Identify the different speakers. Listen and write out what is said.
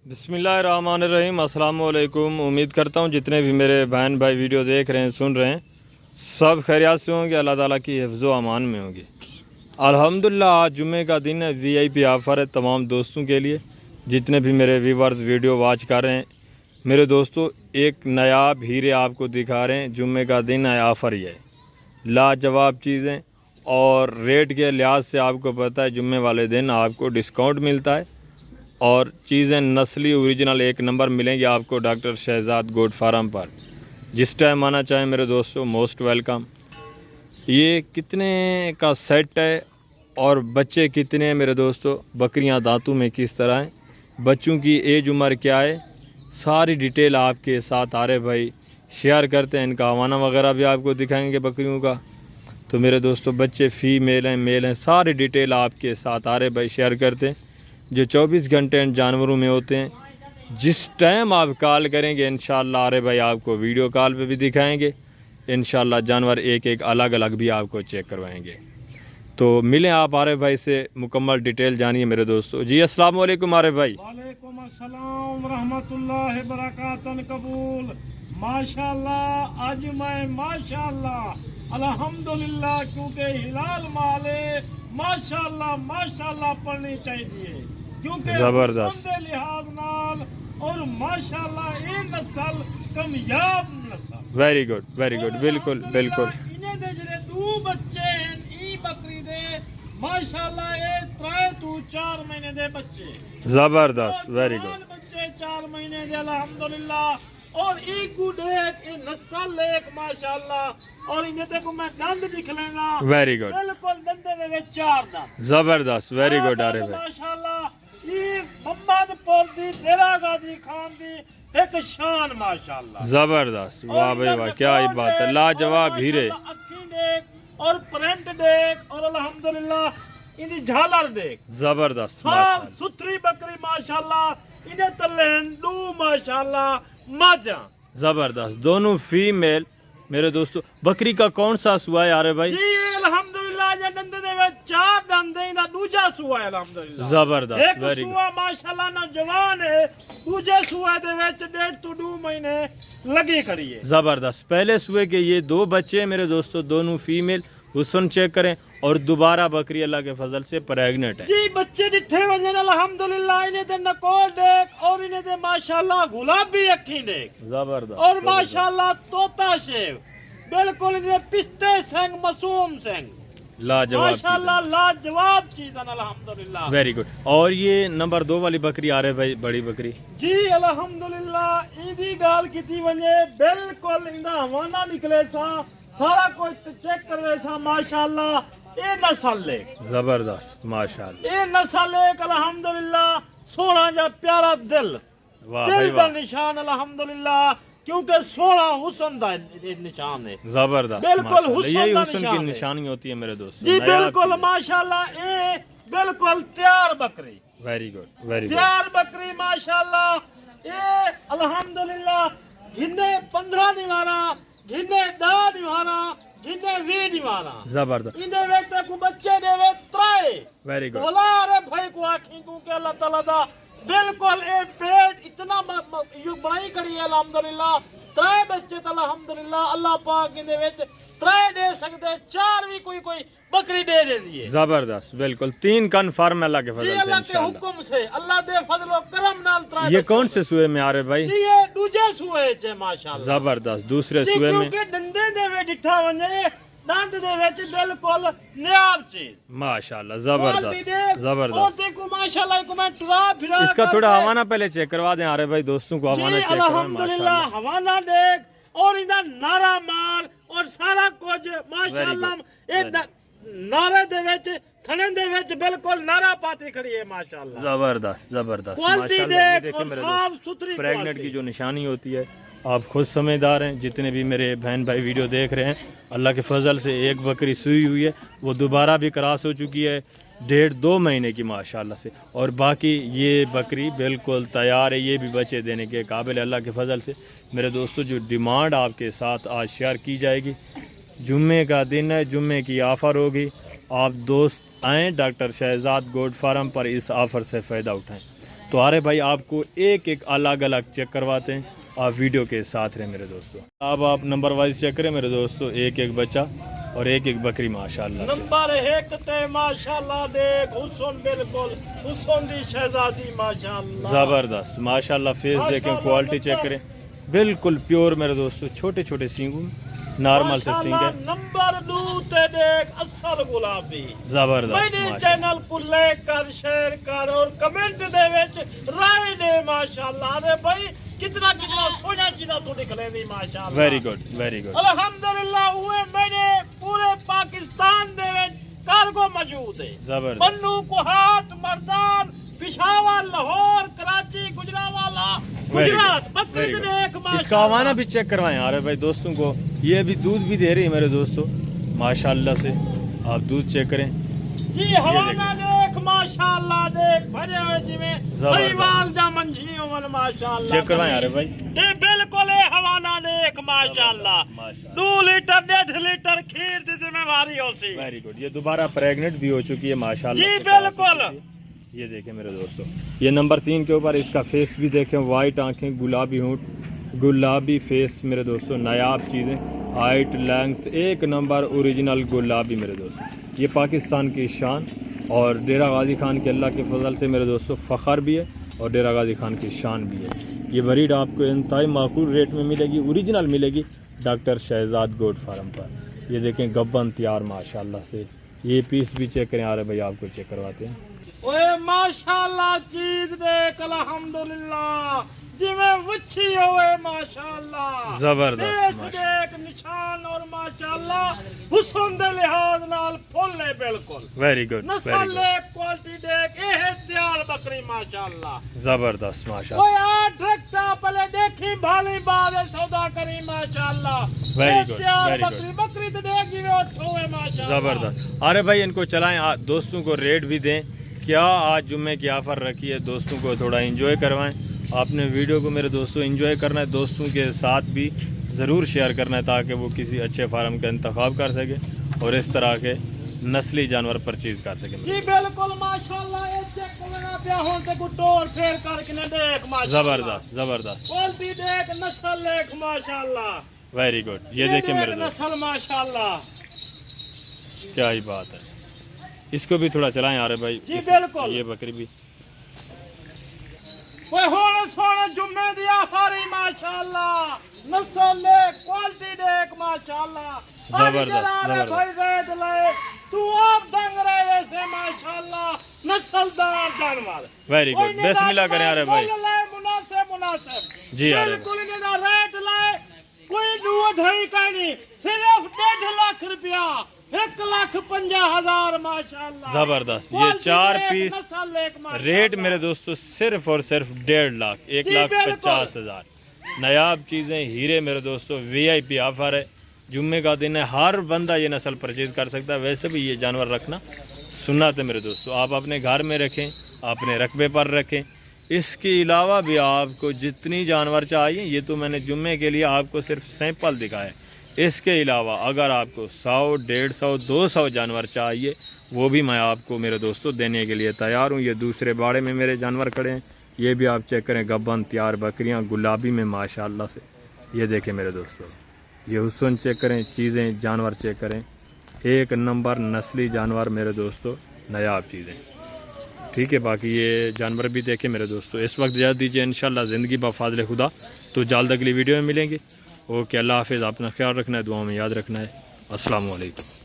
Speaker 1: بسم اللہ الرحمن الرحیم۔ السلام علیکم۔ امید کرتا ہوں جتنے بھی میرے بہن بھائی ویڈیو دیکھ رہے ہیں سن رہے ہیں سب خیریات سے ہوں گے، اللہ تعالیٰ کی حفظ و امان میں ہوں گے۔ الحمدللہ آج جمعے کا دن ہے، VIP آفر ہے تمام دوستوں کے لیے جتنے بھی میرے ویورز ویڈیو واچ کر رہے ہیں۔ میرے دوستو ایک نایاب ہیرے آپ کو دکھا رہے ہیں، جمعے کا دن ہے، آفر یہ ہے، لاجواب چیزیں اور ریٹ کے لحاظ سے آپ کو پتہ ہے جمعے والے دن آپ کو ڈسکاؤنٹ ملتا ہے اور چیزیں نسلی اوریجنل ایک نمبر ملیں گی آپ کو ڈاکٹر شہزاد گوٹ فارم پر۔ جس ٹائم آنا چاہیں میرے دوستو موسٹ ویلکم۔ یہ کتنے کا سیٹ ہے اور بچے کتنے ہیں میرے دوستو، بکریاں دانتوں میں کس طرح ہیں، بچوں کی ایج عمر کیا ہے، ساری ڈیٹیل آپ کے ساتھ آرے بھائی شیئر کرتے ہیں۔ ان کا حوالہ وغیرہ بھی آپ کو دکھائیں گے بکریوں کا۔ تو میرے دوستو بچے فیمیل ہیں میل ہیں، ساری ڈیٹیل آپ کے ساتھ آرے بھائی شیئر کرتے ہیں جو 24 گھنٹے ان جانوروں میں ہوتے ہیں۔ جس ٹائم آپ کال کریں گے انشاءاللہ آرے بھائی آپ کو ویڈیو کال پہ بھی دکھائیں گے، انشاءاللہ جانور ایک ایک الگ الگ بھی آپ کو چیک کروائیں گے۔ تو ملیں آپ آرے بھائی سے، مکمل ڈیٹیل جانیے میرے دوستو۔ جی السلام علیکم آرے بھائی۔
Speaker 2: وعلیکم السلام ورحمۃ اللہ وبرکاتہ۔ قبول ماشاءاللہ، آج میں ماشاءاللہ الحمدللہ، کیونکہ ہلال مالے ماشاءاللہ ماشاءاللہ پڑھنی چاہیے، کیونکہ
Speaker 1: زبردست
Speaker 2: حسن دے لحاظ نال اور ماشاءاللہ یہ نسل کامیاب نسل،
Speaker 1: ویری گڈ ویری گڈ، بالکل بالکل۔
Speaker 2: انہیں دے جڑے دو بچے ہیں ای بکری دے ماشاءاللہ یہ 3 تو 4 مہینے دے بچے،
Speaker 1: زبردست، ویری گڈ۔
Speaker 2: بچے 4 مہینے دے الحمدللہ، اور ایک کو دیکھ یہ نسل ایک ماشاءاللہ، اور انہیں تے کو میں دند دکھ لینا،
Speaker 1: ویری گڈ،
Speaker 2: بالکل دندے دے وچ 4 دند،
Speaker 1: زبردست، ویری گڈ آرے بھائی۔
Speaker 2: ماشاءاللہ یہ محمد پور دی ڈیرا غازی خان دی ایک شان ماشاءاللہ،
Speaker 1: زبردست، واہ بھائی واہ، کیا ہی بات ہے، لاجواب ہیرے،
Speaker 2: اکھی دیکھ اور پرنٹ دیکھ اور الحمدللہ ان دی جھالر دیکھ،
Speaker 1: زبردست
Speaker 2: صاف
Speaker 1: ماشاءاللہ۔
Speaker 2: ستھری بکری ماشاءاللہ، انہیں تلین دو ماشاءاللہ ماجاں،
Speaker 1: زبردست، دونوں فیمیل میرے دوستو۔ بکری کا کون سا سوا ہے آرے بھائی؟
Speaker 2: جی الحمدللہ یہ دند دے وچ 4 دند ہیں، دا دوجا سوا ہے الحمدللہ،
Speaker 1: زبردست،
Speaker 2: ایک
Speaker 1: ویری گڈ،
Speaker 2: سوا ماشاءاللہ نوجوان ہے، دوجے سوا دے وچ 1.5 تو 2 مہینے لگی کھڑی ہے۔
Speaker 1: زبردست۔ پہلے سوے کے یہ 2 بچے ہیں میرے دوستو، دونوں فیمیل، حسن چیک کریں، اور دوبارہ بکری اللہ کے فضل سے پریگنٹ ہے۔
Speaker 2: جی بچے ڈٹھے ونجن الحمدللہ، انہیں دے نکول دیکھ اور انہیں دے ماشاءاللہ گلابی اکھیں دیکھ،
Speaker 1: زبردست
Speaker 2: اور ماشاءاللہ طوطا شیو، بالکل انہیں پستے سنگ معصوم سنگ،
Speaker 1: لاجواب
Speaker 2: ماشاءاللہ لاجواب چیزن الحمدللہ۔
Speaker 1: Very good. اور یہ نمبر 2 والی بکری آ رہے بھائی، بڑی بکری؟
Speaker 2: جی الحمدللہ ایدی گال کیتی ونجے بالکل اندا حوالہ نکلے سا، سارا کچھ چیک کروے سا ماشاءاللہ، اے نسل لے،
Speaker 1: زبردست ماشاءاللہ،
Speaker 2: اے نسل ایک الحمدللہ سونا جا پیارا دل،
Speaker 1: واہ بھائی
Speaker 2: دل دا
Speaker 1: واہ،
Speaker 2: نشان الحمدللہ، کیونکہ سونا حسن دا نشان ہے،
Speaker 1: زبردست
Speaker 2: بالکل
Speaker 1: ماشاءاللہ۔
Speaker 2: حسن
Speaker 1: یہی
Speaker 2: کا
Speaker 1: حسن کی
Speaker 2: نشان ہے۔
Speaker 1: نشانی ہوتی ہے میرے دوست۔
Speaker 2: جی بالکل ماشاءاللہ اے بالکل تیار بکری،
Speaker 1: ویری گڈ ویری گڈ،
Speaker 2: تیار بکری ماشاءاللہ، اے الحمدللہ گھنے 15 دیوانا، گھنے 10 دیوانا، گھنے 20 دیوانا،
Speaker 1: زبردست،
Speaker 2: اندے ویکتے کو بچے دے وے 3
Speaker 1: ویری گڈ،
Speaker 2: بولا رے بھائی کو آکھیں کیونکہ اللہ تعالیٰ دا بالکل اے پیٹ اتنا یو بڑائی کری ہے الحمدللہ، 3 بچے تا الحمدللہ اللہ پاک اندے وچ 3 دے سکتے، 4 بھی کوئی بکری دے دیے،
Speaker 1: زبردست، بالکل 3 کنفرم اللہ کے
Speaker 2: جی
Speaker 1: فضل سے
Speaker 2: اللہ کے
Speaker 1: انشاءاللہ۔
Speaker 2: حکم سے، اللہ دے فضل و کرم نال 3
Speaker 1: یہ کون سے سوئے میں آ رہے بھائی؟
Speaker 2: جی یہ دوجے سوئے چے ماشاءاللہ،
Speaker 1: زبردست، دوسرے
Speaker 2: جی
Speaker 1: سوئے میں
Speaker 2: کیونکہ ڈندے دے وے ڈٹھا ونجے دند دے وچ بالکل نیاب چیز،
Speaker 1: ماشاءاللہ،
Speaker 2: اور
Speaker 1: زبردست
Speaker 2: بھی دیکھ، اور
Speaker 1: زبردست۔
Speaker 2: دیکھو ماشاءاللہ کو میں ٹرا پھرا
Speaker 1: اس کا
Speaker 2: کر
Speaker 1: تھوڑا
Speaker 2: کے-
Speaker 1: حوالہ پہلے چیک کروا دیں آرے بھائی، دوستوں کو حوالہ
Speaker 2: جی
Speaker 1: چیک کروائیں
Speaker 2: الحمدللہ
Speaker 1: ماشاءاللہ۔
Speaker 2: حوالہ دیکھ اور ادھر نارا مار اور سارا کچھ ماشاءاللہ،
Speaker 1: Very
Speaker 2: اے نارے دے وچ تھنے دے وچ بالکل نارا پاتی کھڑی ہے ماشاءاللہ،
Speaker 1: زبردست زبردست
Speaker 2: کوالٹی
Speaker 1: ماشاءاللہ۔ یہ
Speaker 2: دیکھ
Speaker 1: دیکھیں
Speaker 2: اور
Speaker 1: میرے
Speaker 2: صاف
Speaker 1: دوست،
Speaker 2: ستھری
Speaker 1: پریگنٹ
Speaker 2: کوالٹی
Speaker 1: کی جو نشانی ہوتی ہے، آپ خود سمجھدار ہیں، جتنے بھی میرے بہن بھائی ویڈیو دیکھ رہے ہیں، اللہ کے فضل سے ایک بکری سوئی ہوئی ہے، وہ دوبارہ بھی کراس ہو چکی ہے 1.5-2 مہینے کی ماشاءاللہ سے، اور باقی یہ بکری بالکل تیار ہے، یہ بھی بچے دینے کے قابل ہے اللہ کے فضل سے۔ میرے دوستو جو ڈیمانڈ آپ کے ساتھ آج شیئر کی جائے گی، جمعے کا دن ہے، جمعے کی آفر ہوگی، آپ دوست آئیں ڈاکٹر شہزاد گوٹ فارم پر، اس آفر سے فائدہ اٹھائیں۔ تو آ رہے بھائی آپ کو ایک ایک الگ الگ چیک کرواتے ہیں, آپ ویڈیو کے ساتھ رہیں میرے دوستو. اب آپ نمبر وائز چیک کریں میرے دوستو, ایک ایک بچہ اور ایک ایک بکری ماشاءاللہ سے.
Speaker 2: نمبر 1 تے ماشاءاللہ دیکھ حسن, بالکل حسن دی شہزادی ماشاءاللہ
Speaker 1: زبردست ماشاءاللہ. فیس دیکھیں, کوالٹی چیک کریں, بالکل پیور میرے دوستو, چھوٹے چھوٹے سینگوں نارمل سے سینگ ہے.
Speaker 2: نمبر 2 تے دیکھ اصل گلابی.
Speaker 1: زبردست
Speaker 2: میرے چینل کو لائک کر, شیئر کر اور کمنٹ دے وچ رائے دے ماشاءاللہ. ارے بھائی کتنا سونا چیزاں تو نکلے دی ماشاءاللہ.
Speaker 1: Very good very good.
Speaker 2: الحمدللہ ہوئے میرے پورے پاکستان دے وچ کارگو موجود ہے.
Speaker 1: زبردست.
Speaker 2: بنو کوہاٹ, مردان, پشاور, لاہور, کراچی, گجرانوالہ, گجرات. بکری دیکھ ماشاءاللہ.
Speaker 1: اس کا حوالہ بھی چیک کروائیں. ارے بھائی دوستوں کو یہ بھی دودھ بھی دے رہی ہے میرے دوستو ماشاءاللہ سے. آپ دودھ چیک کریں
Speaker 2: جی, حوالہ دیکھ ماشاءاللہ دیکھ بھرے ہوئے جی میں سریوال جا منجھی ہون ماشاءاللہ.
Speaker 1: چیک کروائیں. ارے بھائی
Speaker 2: یہ بالکل حوالہ دیکھ ماشاءاللہ. 2 لیٹر 1.5 لیٹر کھیر دی ذمہ داری ہو سی.
Speaker 1: Very good. یہ دوبارہ پریگننٹ بھی ہو چکی ہے ماشاءاللہ.
Speaker 2: جی بالکل.
Speaker 1: یہ دیکھیں میرے دوستو, یہ نمبر 3 کے اوپر اس کا فیس بھی دیکھیں, وائٹ آنکھیں, گلابی ہونٹ, گلابی فیس میرے دوستو, نایاب چیزیں, ہائٹ لینگتھ ایک نمبر اوریجنل گلابی میرے دوستو. یہ پاکستان کی شان اور ڈیرہ غازی خان کے اللہ کے فضل سے میرے دوستو فخر بھی ہے اور ڈیرہ غازی خان کی شان بھی ہے. یہ بریڈ آپ کو انتہائی معقول ریٹ میں ملے گی, اوریجنل ملے گی ڈاکٹر شہزاد گوٹ فارم پر. یہ دیکھیں گبن تیار ماشاءاللہ سے. یہ پیس بھی چیک کریں. آ رہے بھائی آپ کو چیک کرواتے ہیں.
Speaker 2: اوے ماشاءاللہ چیز دیکھ الحمدللہ جی میں وچھی ہوئے ماشاءاللہ.
Speaker 1: زبردست
Speaker 2: دیکھ نشان اور ماشاءاللہ حسن دے لحاظ نال پھل ہے بالکل.
Speaker 1: ویری گڈ ویری
Speaker 2: نسل
Speaker 1: گڈ.
Speaker 2: کوالٹی دیکھ یہ ہے تیار بکری ماشاءاللہ.
Speaker 1: زبردست ماشاءاللہ.
Speaker 2: کوئی آٹھ رکھتا پہلے دیکھی بھالی بار سودا کری ماشاءاللہ.
Speaker 1: ویری گڈ
Speaker 2: تیار
Speaker 1: ویری
Speaker 2: بکری
Speaker 1: گڈ.
Speaker 2: بکری تو دیکھ جی اٹھ ہوئے ماشاءاللہ.
Speaker 1: زبردست. ارے بھائی ان کو چلائیں, دوستوں کو ریٹ بھی دیں. کیا آج جمعے کی آفر رکھی ہے, دوستوں کو تھوڑا انجوائے کروائیں. آپ نے ویڈیو کو میرے دوستوں انجوائے کرنا ہے, دوستوں کے ساتھ بھی ضرور شیئر کرنا ہے تاکہ وہ کسی اچھے فارم کا انتخاب کر سکے اور اس طرح کے نسلی جانور پرچیز کر سکے.
Speaker 2: جی بالکل ماشاءاللہ. یہ چیک کرنا پیا ہون تے کو ٹور پھیر کر کے دیکھ ماشاءاللہ.
Speaker 1: زبردست زبردست.
Speaker 2: کوالٹی دیکھ, نسل دیکھ ماشاءاللہ.
Speaker 1: Very good. یہ دیکھیں میرے دوست,
Speaker 2: نسل ماشاءاللہ.
Speaker 1: کیا ہی بات ہے. اس کو بھی تھوڑا چلائیں. آ رہے بھائی
Speaker 2: جی بالکل.
Speaker 1: یہ بکری بھی
Speaker 2: کوئی ہونے سونے جمعے دی آفاری ماشاءاللہ. نسل دیکھ, کوالٹی دیکھ ماشاءاللہ.
Speaker 1: زبردست زبردست.
Speaker 2: بھائی ریٹ لائے تو آپ دنگ رہے سے ماشاءاللہ. نسل دار جانور.
Speaker 1: Very good. بسم اللہ کریں. آ رہے بھائی
Speaker 2: مناسب مناسب.
Speaker 1: جی آ رہے
Speaker 2: بالکل انہیں ریٹ لائے کوئی دو ڈھائی کا نہیں, صرف 1.5 لاکھ روپیہ, 1,50,000 ماشاءاللہ.
Speaker 1: زبردست. یہ 4 پیس ریٹ میرے دوستو صرف اور صرف 1.5 لاکھ, 1,50,000. نایاب چیزیں, ہیرے میرے دوستو. وی آئی پی آفر ہے, جمعے کا دن ہے, ہر بندہ یہ نسل پرچیز کر سکتا ہے. ویسے بھی یہ جانور رکھنا سنت ہے میرے دوستو. آپ اپنے گھر میں رکھیں, اپنے رقبے پر رکھیں. اس کے علاوہ بھی آپ کو جتنی جانور چاہیے, یہ تو میں نے جمعے کے لیے آپ کو صرف سیمپل دکھائے. اس کے علاوہ اگر آپ کو 100, 150, 200 جانور چاہیے وہ بھی میں آپ کو میرے دوستو دینے کے لیے تیار ہوں. یہ دوسرے باڑے میں میرے جانور کھڑے ہیں, یہ بھی آپ چیک کریں. گبن تیار بکریاں گلابی میں ماشاءاللہ سے. یہ دیکھیں میرے دوستو, یہ حسن چیک کریں, چیزیں جانور چیک کریں. ایک نمبر نسلی جانور میرے دوستو, نایاب چیزیں. ٹھیک ہے, باقی یہ جانور بھی دیکھیں میرے دوستو. اس وقت اجازت دیجیے, انشاءاللہ زندگی بفضل خدا تو جلد اگلی ویڈیو میں ملیں گے. اوکے, اللہ حافظ. اپنا خیال رکھنا ہے, دعاؤں میں یاد رکھنا ہے. السلام علیکم.